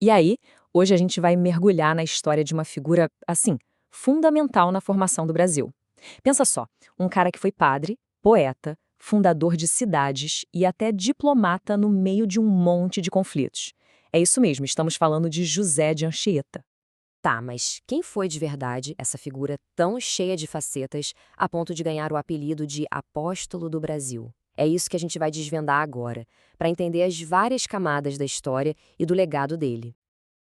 E aí, hoje a gente vai mergulhar na história de uma figura, assim, fundamental na formação do Brasil. Pensa só, um cara que foi padre, poeta, fundador de cidades e até diplomata no meio de um monte de conflitos. É isso mesmo, estamos falando de José de Anchieta. Tá, mas quem foi de verdade essa figura tão cheia de facetas a ponto de ganhar o apelido de Apóstolo do Brasil? É isso que a gente vai desvendar agora, para entender as várias camadas da história e do legado dele.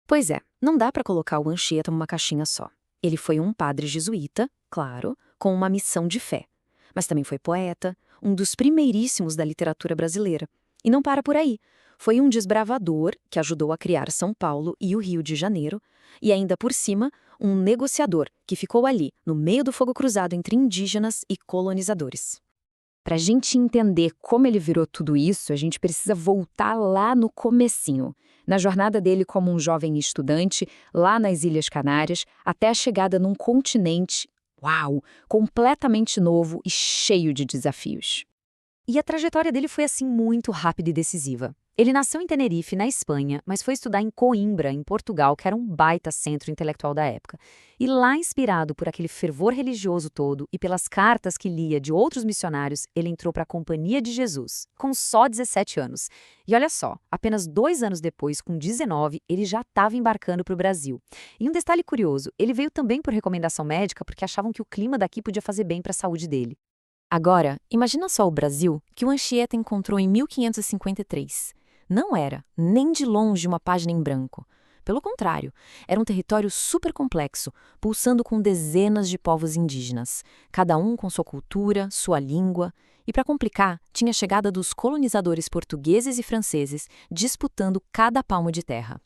Pois é, não dá para colocar o Anchieta numa caixinha só. Ele foi um padre jesuíta, claro, com uma missão de fé. Mas também foi poeta, um dos primeiríssimos da literatura brasileira. E não para por aí. Foi um desbravador que ajudou a criar São Paulo e o Rio de Janeiro, e ainda por cima, um negociador que ficou ali, no meio do fogo cruzado entre indígenas e colonizadores. Para a gente entender como ele virou tudo isso, a gente precisa voltar lá no comecinho, na jornada dele como um jovem estudante, lá nas Ilhas Canárias, até a chegada num continente, uau, completamente novo e cheio de desafios. E a trajetória dele foi assim muito rápida e decisiva. Ele nasceu em Tenerife, na Espanha, mas foi estudar em Coimbra, em Portugal, que era um baita centro intelectual da época. E lá, inspirado por aquele fervor religioso todo e pelas cartas que lia de outros missionários, ele entrou para a Companhia de Jesus, com só 17 anos. E olha só, apenas 2 anos depois, com 19, ele já estava embarcando para o Brasil. E um detalhe curioso, ele veio também por recomendação médica porque achavam que o clima daqui podia fazer bem para a saúde dele. Agora, imagina só o Brasil que o Anchieta encontrou em 1553. Não era, nem de longe, uma página em branco. Pelo contrário, era um território super complexo, pulsando com dezenas de povos indígenas, cada um com sua cultura, sua língua. E para complicar, tinha a chegada dos colonizadores portugueses e franceses disputando cada palmo de terra.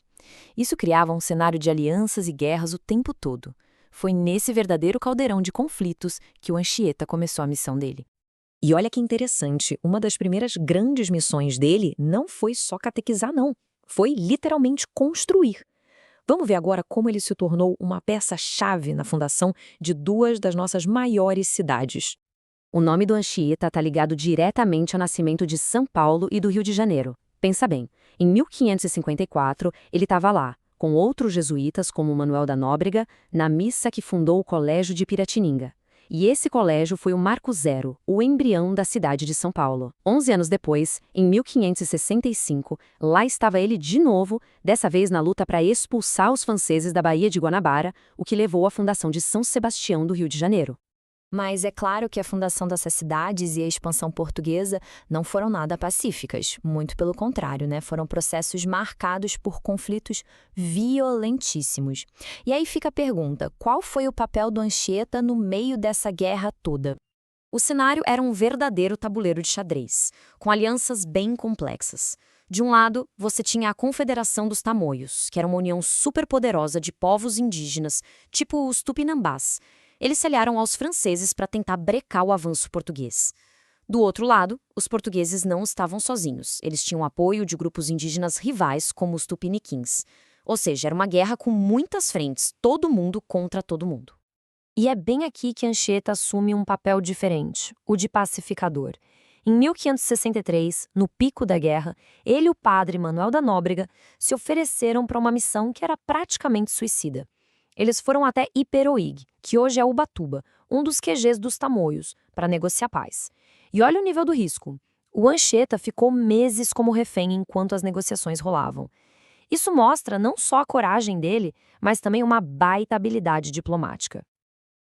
Isso criava um cenário de alianças e guerras o tempo todo. Foi nesse verdadeiro caldeirão de conflitos que o Anchieta começou a missão dele. E olha que interessante, uma das primeiras grandes missões dele não foi só catequizar, não. Foi literalmente construir. Vamos ver agora como ele se tornou uma peça-chave na fundação de duas das nossas maiores cidades. O nome do Anchieta está ligado diretamente ao nascimento de São Paulo e do Rio de Janeiro. Pensa bem, em 1554 ele estava lá, com outros jesuítas como Manuel da Nóbrega, na missa que fundou o Colégio de Piratininga. E esse colégio foi o Marco Zero, o embrião da cidade de São Paulo. 11 anos depois, em 1565, lá estava ele de novo, dessa vez na luta para expulsar os franceses da Baía de Guanabara, o que levou à fundação de São Sebastião do Rio de Janeiro. Mas é claro que a fundação dessas cidades e a expansão portuguesa não foram nada pacíficas, muito pelo contrário, né? Foram processos marcados por conflitos violentíssimos. E aí fica a pergunta, qual foi o papel do Anchieta no meio dessa guerra toda? O cenário era um verdadeiro tabuleiro de xadrez, com alianças bem complexas. De um lado, você tinha a Confederação dos Tamoios, que era uma união superpoderosa de povos indígenas, tipo os Tupinambás. Eles se aliaram aos franceses para tentar brecar o avanço português. Do outro lado, os portugueses não estavam sozinhos. Eles tinham apoio de grupos indígenas rivais, como os tupiniquins. Ou seja, era uma guerra com muitas frentes, todo mundo contra todo mundo. E é bem aqui que Anchieta assume um papel diferente, o de pacificador. Em 1563, no pico da guerra, ele e o padre Manuel da Nóbrega se ofereceram para uma missão que era praticamente suicida. Eles foram até Iperoig, que hoje é Ubatuba, um dos QGs dos Tamoios, para negociar paz. E olha o nível do risco. O Anchieta ficou meses como refém enquanto as negociações rolavam. Isso mostra não só a coragem dele, mas também uma baita habilidade diplomática.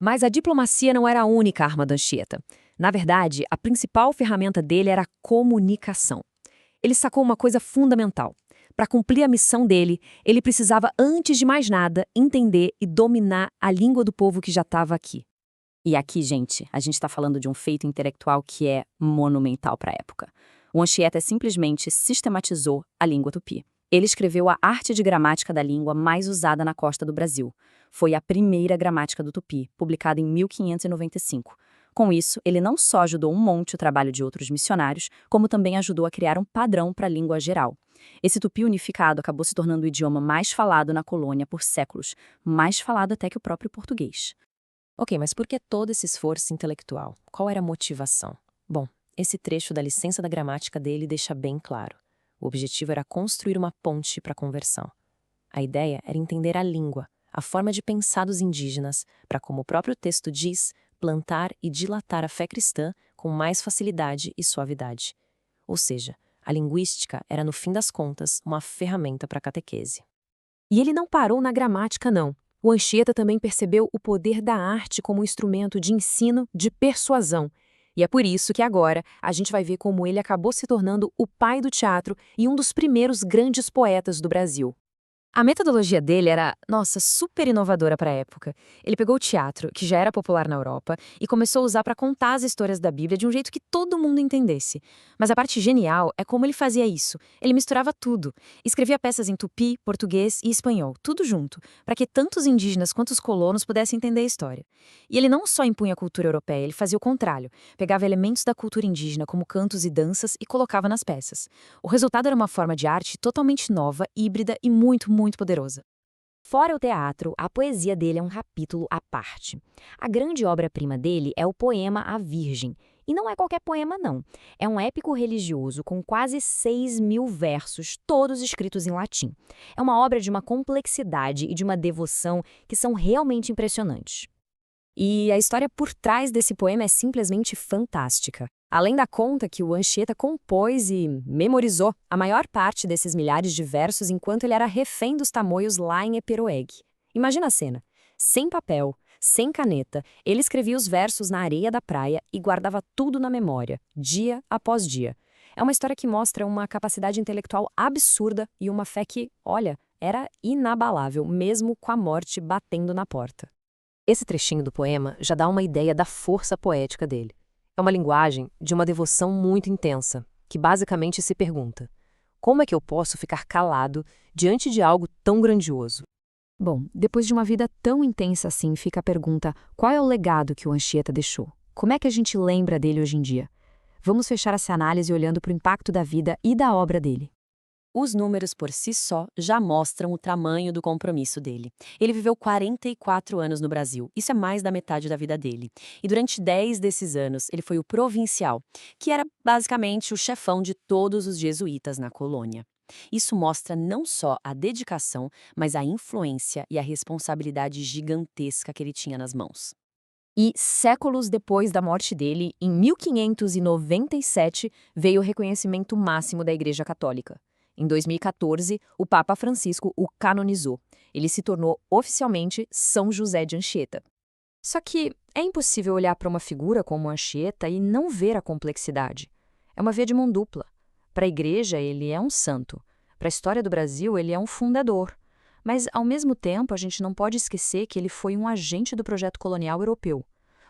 Mas a diplomacia não era a única arma do Anchieta. Na verdade, a principal ferramenta dele era a comunicação. Ele sacou uma coisa fundamental. Para cumprir a missão dele, ele precisava, antes de mais nada, entender e dominar a língua do povo que já estava aqui. E aqui, gente, a gente está falando de um feito intelectual que é monumental para a época. O Anchieta simplesmente sistematizou a língua tupi. Ele escreveu a arte de gramática da língua mais usada na costa do Brasil. Foi a primeira gramática do tupi, publicada em 1595. Com isso, ele não só ajudou um monte o trabalho de outros missionários, como também ajudou a criar um padrão para a língua geral. Esse tupi unificado acabou se tornando o idioma mais falado na colônia por séculos, mais falado até que o próprio português. Ok, mas por que todo esse esforço intelectual? Qual era a motivação? Bom, esse trecho da licença da gramática dele deixa bem claro. O objetivo era construir uma ponte para a conversão. A ideia era entender a língua, a forma de pensar dos indígenas, para, como o próprio texto diz, plantar e dilatar a fé cristã com mais facilidade e suavidade. Ou seja, a linguística era, no fim das contas, uma ferramenta para a catequese. E ele não parou na gramática, não. O Anchieta também percebeu o poder da arte como instrumento de ensino, de persuasão. E é por isso que agora a gente vai ver como ele acabou se tornando o pai do teatro e um dos primeiros grandes poetas do Brasil. A metodologia dele era, nossa, super inovadora para a época. Ele pegou o teatro, que já era popular na Europa, e começou a usar para contar as histórias da Bíblia de um jeito que todo mundo entendesse. Mas a parte genial é como ele fazia isso. Ele misturava tudo. Escrevia peças em tupi, português e espanhol, tudo junto, para que tanto os indígenas quanto os colonos pudessem entender a história. E ele não só impunha a cultura europeia, ele fazia o contrário. Pegava elementos da cultura indígena, como cantos e danças, e colocava nas peças. O resultado era uma forma de arte totalmente nova, híbrida e muito poderosa. Fora o teatro, a poesia dele é um capítulo à parte. A grande obra-prima dele é o poema A Virgem. E não é qualquer poema, não. É um épico religioso com quase 6.000 versos, todos escritos em latim. É uma obra de uma complexidade e de uma devoção que são realmente impressionantes. E a história por trás desse poema é simplesmente fantástica. Além da conta que o Anchieta compôs e memorizou a maior parte desses milhares de versos enquanto ele era refém dos tamoios lá em Eperoeg. Imagina a cena. Sem papel, sem caneta, ele escrevia os versos na areia da praia e guardava tudo na memória, dia após dia. É uma história que mostra uma capacidade intelectual absurda e uma fé que, olha, era inabalável, mesmo com a morte batendo na porta. Esse trechinho do poema já dá uma ideia da força poética dele. É uma linguagem de uma devoção muito intensa, que basicamente se pergunta: como é que eu posso ficar calado diante de algo tão grandioso? Bom, depois de uma vida tão intensa assim, fica a pergunta: qual é o legado que o Anchieta deixou? Como é que a gente lembra dele hoje em dia? Vamos fechar essa análise olhando para o impacto da vida e da obra dele. Os números por si só já mostram o tamanho do compromisso dele. Ele viveu 44 anos no Brasil, isso é mais da metade da vida dele. E durante 10 desses anos, ele foi o provincial, que era basicamente o chefão de todos os jesuítas na colônia. Isso mostra não só a dedicação, mas a influência e a responsabilidade gigantesca que ele tinha nas mãos. E, séculos depois da morte dele, em 1597, veio o reconhecimento máximo da Igreja Católica. Em 2014, o Papa Francisco o canonizou. Ele se tornou oficialmente São José de Anchieta. Só que é impossível olhar para uma figura como Anchieta e não ver a complexidade. É uma via de mão dupla. Para a Igreja, ele é um santo. Para a história do Brasil, ele é um fundador. Mas, ao mesmo tempo, a gente não pode esquecer que ele foi um agente do projeto colonial europeu.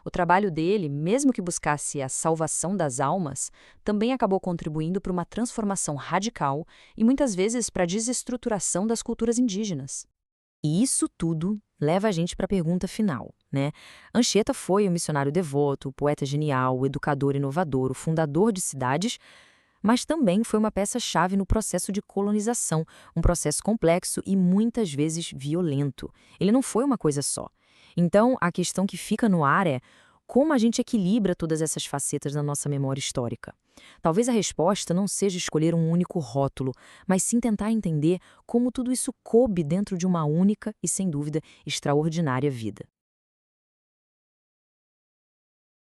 O trabalho dele, mesmo que buscasse a salvação das almas, também acabou contribuindo para uma transformação radical e muitas vezes para a desestruturação das culturas indígenas. E isso tudo leva a gente para a pergunta final, né? Anchieta foi um missionário devoto, o poeta genial, o educador inovador, o fundador de cidades, mas também foi uma peça-chave no processo de colonização, um processo complexo e muitas vezes violento. Ele não foi uma coisa só. Então, a questão que fica no ar é: como a gente equilibra todas essas facetas na nossa memória histórica? Talvez a resposta não seja escolher um único rótulo, mas sim tentar entender como tudo isso coube dentro de uma única e, sem dúvida, extraordinária vida.